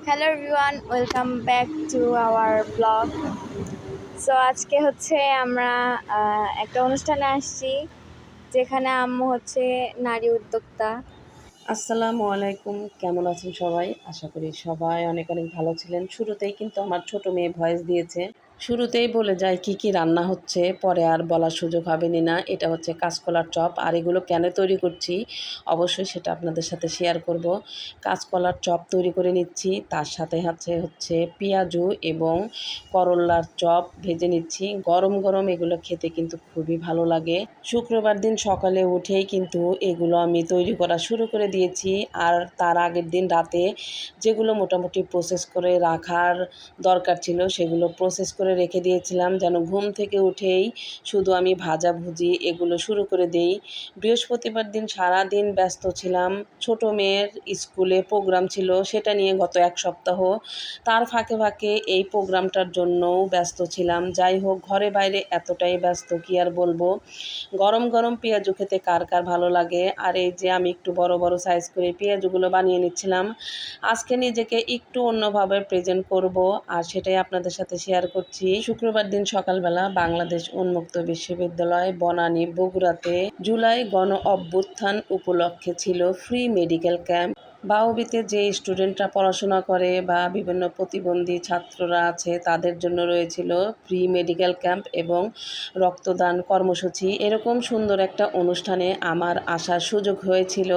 Hello everyone, welcome back to our blog. So আজকে হচ্ছে আমরা একটা অনুষ্ঠানে আসছি যেখানে আম্মু হচ্ছে নারী উদ্যোক্তা। আসসালামু আলাইকুম, কেমন আছেন সবাই? আশা করি সবাই অনেক অনেক ভালো ছিলেন। শুরুতেই কিন্তু আমার ছোট মেয়ে ভয়েস দিয়েছে। শুরুতেই বলে যায় কি কি রান্না হচ্ছে, পরে আর বলার সুযোগ হবে না। এটা হচ্ছে কাঁচকলার চপ, আর এগুলো কেন তৈরি করছি অবশ্যই সেটা আপনাদের সাথে শেয়ার করব। কাঁচকলার চপ তৈরি করে নিচ্ছি, তার সাথে হচ্ছে পেঁয়াজু এবং করল্লার চপ ভেজে নিচ্ছি। গরম গরম এগুলো খেতে কিন্তু খুবই ভালো লাগে। শুক্রবার দিন সকালে উঠেই কিন্তু এগুলো আমি তৈরি করা শুরু করে দিয়েছি। আর তার আগের দিন রাতে যেগুলো মোটামুটি প্রসেস করে রাখার দরকার ছিল সেগুলো প্রসেস করে রেখে দিয়েছিলাম, যেন ঘুম থেকে উঠেই শুধু আমি ভাজাভুজি এগুলো শুরু করে দেই। বৃহস্পতিবার দিন সারাদিন ব্যস্ত ছিলাম, ছোট মেয়ের স্কুলে প্রোগ্রাম ছিল, সেটা নিয়ে গত এক সপ্তাহ। তার ফাঁকে ফাঁকে এই প্রোগ্রামটার জন্যও ব্যস্ত ছিলাম। যাই হোক, ঘরে বাইরে এতটাই ব্যস্ত কি আর বলবো। গরম গরম পেঁয়াজু খেতে কার কার ভালো লাগে। আর এই যে আমি একটু বড় বড় সাইজ করে পেঁয়াজুগুলো বানিয়ে নিচ্ছিলাম। আজকে নিজেকে একটু অন্যভাবে প্রেজেন্ট করব, আর সেটাই আপনাদের সাথে শেয়ার করছি। শুক্রবার দিন সকালবেলা বাংলাদেশ উন্মুক্ত বিশ্ববিদ্যালয় বনানী বগুড়াতে জুলাই গণ অভ্যুত্থান উপলক্ষে ছিল ফ্রি মেডিকেল ক্যাম্প। বাউবিতে যে স্টুডেন্টরা পড়াশোনা করে বা বিভিন্ন প্রতিবন্ধী ছাত্ররা আছে তাদের জন্য রয়েছিল ফ্রি মেডিকেল ক্যাম্প এবং রক্তদান কর্মসূচি। এরকম সুন্দর একটা অনুষ্ঠানে আমার আসার সুযোগ হয়েছিল।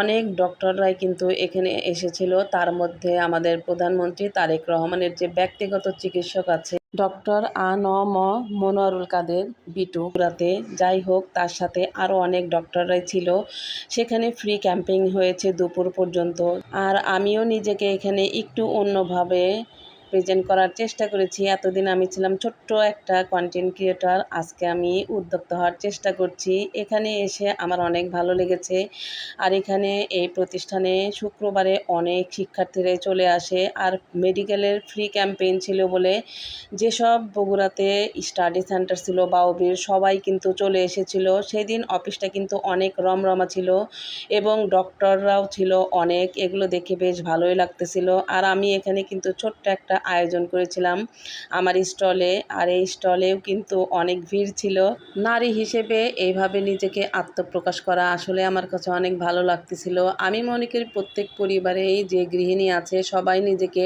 অনেক ডক্টররাই কিন্তু এখানে এসেছিল, তার মধ্যে আমাদের প্রধানমন্ত্রী তারেক রহমানের যে ব্যক্তিগত চিকিৎসক আছে ডক্টর আ.ন.ম মনোয়ারুল কাদের বিটু রাতে। যাই হোক, তার সাথে আরও অনেক ডক্টররাই ছিল। সেখানে ফ্রি ক্যাম্পিং হয়েছে দুপুর পর্যন্ত। আর আমিও নিজেকে এখানে একটু অন্যভাবে প্রেজেন্ট করার চেষ্টা করেছি। এতদিন আমি ছিলাম ছোট্ট একটা কন্টেন্ট ক্রিয়েটর, আজকে আমি উদ্যোক্তা হওয়ার চেষ্টা করছি। এখানে এসে আমার অনেক ভালো লেগেছে। আর এখানে এই প্রতিষ্ঠানে শুক্রবারে অনেক শিক্ষার্থীরাই চলে আসে। আর মেডিকেলের ফ্রি ক্যাম্পেইন ছিল বলে যেসব বগুড়াতে স্টাডি সেন্টার ছিল বাউবির সবাই কিন্তু চলে এসেছিল। সেদিন অফিসটা কিন্তু অনেক রমরমা ছিল এবং ডক্টররাও ছিল অনেক। এগুলো দেখে বেশ ভালোই লাগতেছিল। আর আমি এখানে কিন্তু ছোট্ট একটা আয়োজন করেছিলাম আমার স্টলে, আর এই স্টলেও কিন্তু অনেক ভিড় ছিল। নারী হিসেবে এইভাবে নিজেকে আত্মপ্রকাশ করা আসলে আমার কাছে অনেক ভালো লাগতেছিল। আমি মনে করি প্রত্যেক পরিবারেই যে গৃহিণী আছে সবাই নিজেকে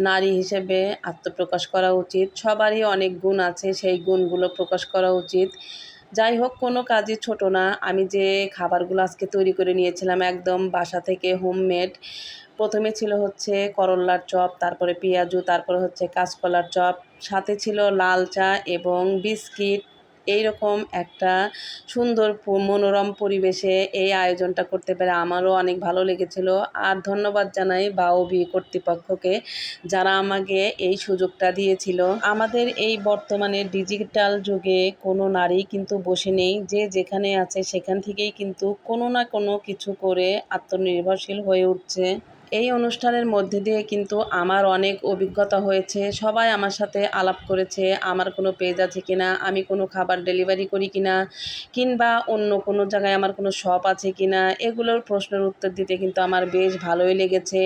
নারী হিসেবে আত্মপ্রকাশ করা উচিত। সবারই অনেক গুণ আছে, সেই গুণগুলো প্রকাশ করা উচিত। যাই হোক, কোনো কাজই ছোট না। আমি যে খাবারগুলো আজকে তৈরি করে নিয়েছিলাম একদম বাসা থেকে হোমমেড। প্রথমে ছিল হচ্ছে করল্লার চপ, তারপরে পেঁয়াজু, তারপরে হচ্ছে কাঁচকলার চপ, সাথে ছিল লাল চা এবং বিস্কিট। এইরকম একটা সুন্দর মনোরম পরিবেশে এই আয়োজনটা করতে পেরে আমারও অনেক ভালো লেগেছিল। আর ধন্যবাদ জানাই বাউবি কর্তৃপক্ষকে, যারা আমাকে এই সুযোগটা দিয়েছিল। আমাদের এই বর্তমানে ডিজিটাল যুগে কোনো নারী কিন্তু বসে নেই, যে যেখানে আছে সেখান থেকেই কিন্তু কোনো না কোনো কিছু করে আত্মনির্ভরশীল হয়ে উঠছে। এই অনুষ্ঠানের মধ্যে দিয়ে কিন্তু আমার অনেক অভিজ্ঞতা হয়েছে। সবাই আমার সাথে আলাপ করেছে আমার কোনো পেজ আছে কিনা, আমি কোনো খাবার ডেলিভারি করি কিনা, কিংবা অন্য কোনো জায়গায় আমার কোনো শপ আছে কিনা। এগুলোর প্রশ্নের উত্তর দিতে কিন্তু আমার বেশ ভালোই লেগেছে।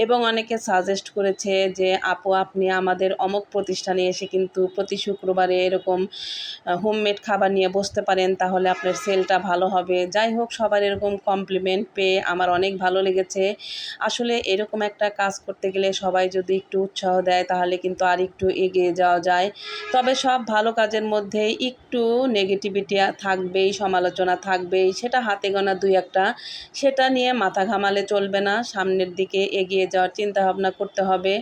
এবং অনেকে সাজেস্ট করেছে যে আপু, আপনি আমাদের অমুক প্রতিষ্ঠানে এসে কিন্তু প্রতি শুক্রবারে এরকম হোমমেড খাবার নিয়ে বসতে পারেন, তাহলে আপনার সেলটা ভালো হবে। যাই হোক, সবার এরকম কমপ্লিমেন্ট পেয়ে আমার অনেক ভালো লেগেছে। আসলে এরকম একটা কাজ করতে গেলে সবাই যদি একটু উৎসাহ দেয় তাহলে কিন্তু আর একটু এগিয়ে যাওয়া যায়। তবে সব ভালো কাজের মধ্যে একটু নেগেটিভিটি থাকবেই, সমালোচনা থাকবেই, সেটা হাতে গোনা দুই একটা। সেটা নিয়ে মাথা ঘামালে চলবে না, সামনের দিকে এগিয়ে যাওয়ার চিন্তাভাবনা করতে হবে।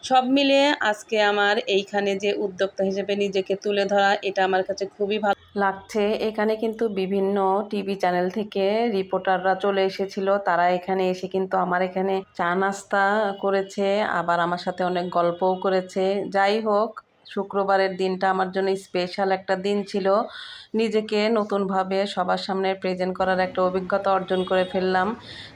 সব মিলিয়ে আজকে আমার এইখানে যে উদ্যোক্তা হিসেবে নিজেকে তুলে ধরা, এটা আমার কাছে খুবই ভালো লাগছে। এখানে কিন্তু বিভিন্ন টিভি চ্যানেল থেকে রিপোর্টাররা চলে এসেছিল। তারা এখানে এসে কিন্তু আমার এখানে চা নাস্তা করেছে, আবার আমার সাথে অনেক গল্পও করেছে। যাই হোক, শুক্রবারের দিনটা আমার জন্য স্পেশাল একটা দিন ছিল। নিজেকে নতুনভাবে সবার সামনে প্রেজেন্ট করার একটা অভিজ্ঞতা অর্জন করে ফেললাম।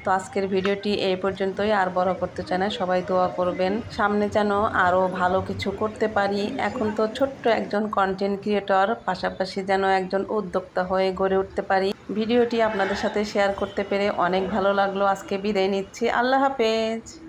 তো আজকের ভিডিওটি এই পর্যন্তই, আর বড় করতে চাই না। সবাই দোয়া করবেন সামনে যেন আরও ভালো কিছু করতে পারি। এখন তো ছোট্ট একজন কন্টেন্ট ক্রিয়েটর, পাশাপাশি যেন একজন উদ্যোক্তা হয়ে গড়ে উঠতে পারি। ভিডিওটি আপনাদের সাথে শেয়ার করতে পেরে অনেক ভালো লাগলো। আজকে বিদায় নিচ্ছি। আল্লাহ হাফেজ।